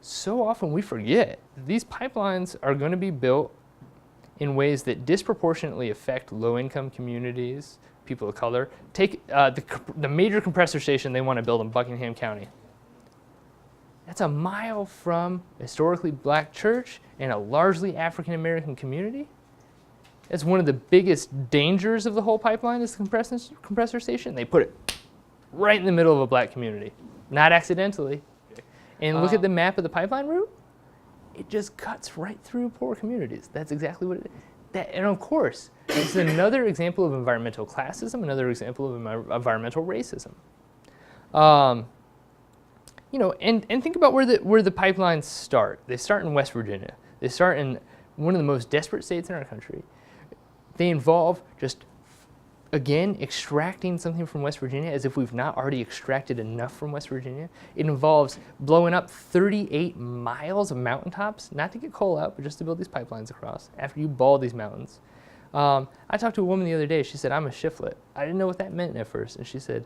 so often we forget these pipelines are going to be built in ways that disproportionately affect low-income communities, people of color. Take the major compressor station they want to build in Buckingham County. That's a mile from a historically black church and a largely African-American community. That's one of the biggest dangers of the whole pipeline is the compressor station. They put it right in the middle of a black community, not accidentally. And look at the map of the pipeline route. It just cuts right through poor communities. That's exactly what it is. And of course, this is another example of environmental classism, another example of environmental racism. And think about where the pipelines start. They start in West Virginia. They start in one of the most desperate states in our country. They involve just, again, extracting something from West Virginia as if we've not already extracted enough from West Virginia. It involves blowing up 38 miles of mountaintops, not to get coal out, but just to build these pipelines across after you ball these mountains. I talked to a woman the other day. She said, I'm a shiflet. I didn't know what that meant at first. And she said,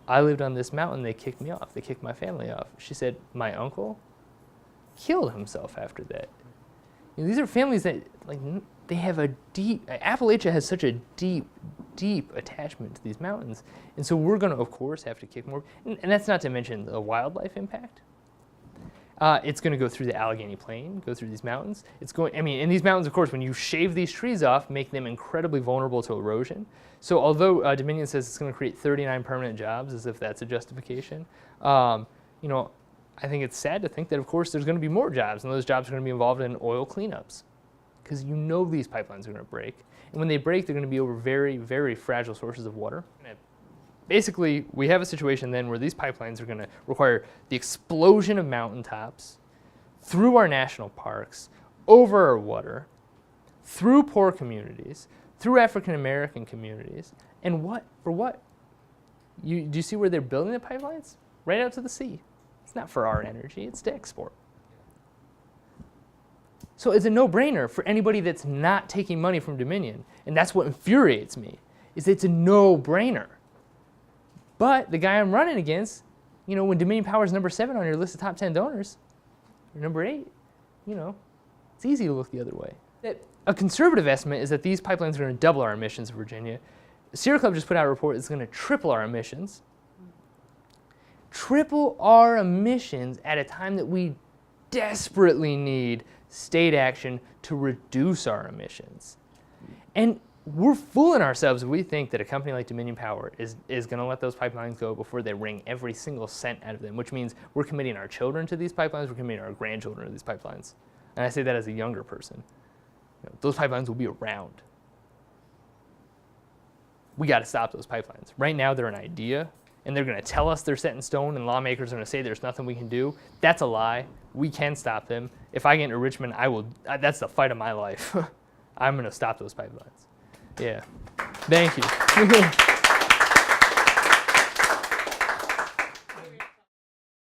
I lived on this mountain. They kicked me off. They kicked my family off. She said, my uncle killed himself after that. These are families that, they have a deep, Appalachia has such a deep, deep attachment to these mountains. And so we're going to, of course, have to kick more. And that's not to mention the wildlife impact. It's going to go through the Allegheny Plain, go through these mountains. And these mountains, of course, when you shave these trees off, make them incredibly vulnerable to erosion. So although Dominion says it's going to create 39 permanent jobs, as if that's a justification, I think it's sad to think that, of course, there's going to be more jobs, and those jobs are going to be involved in oil cleanups. Because these pipelines are going to break. And when they break, they're going to be over very, very fragile sources of water. Basically, we have a situation then where these pipelines are going to require the explosion of mountaintops through our national parks, over our water, through poor communities, through African-American communities. And what? For what? Do you see where they're building the pipelines? Right out to the sea. It's not for our energy, it's to export. So it's a no-brainer for anybody that's not taking money from Dominion. And that's what infuriates me, is it's a no-brainer. But the guy I'm running against, when Dominion Power is number 7 on your list of top 10 donors, or number 8, it's easy to look the other way. A conservative estimate is that these pipelines are going to double our emissions in Virginia. Sierra Club just put out a report that's going to triple our emissions. Triple our emissions at a time that we desperately need state action to reduce our emissions. And we're fooling ourselves if we think that a company like Dominion Power is going to let those pipelines go before they wring every single cent out of them, which means we're committing our children to these pipelines, we're committing our grandchildren to these pipelines. And I say that as a younger person. Those pipelines will be around. We got to stop those pipelines. Right now they're an idea, and they're going to tell us they're set in stone, and lawmakers are going to say there's nothing we can do. That's a lie. We can stop them. If I get into Richmond, that's the fight of my life. I'm going to stop those pipelines. Yeah. Thank you.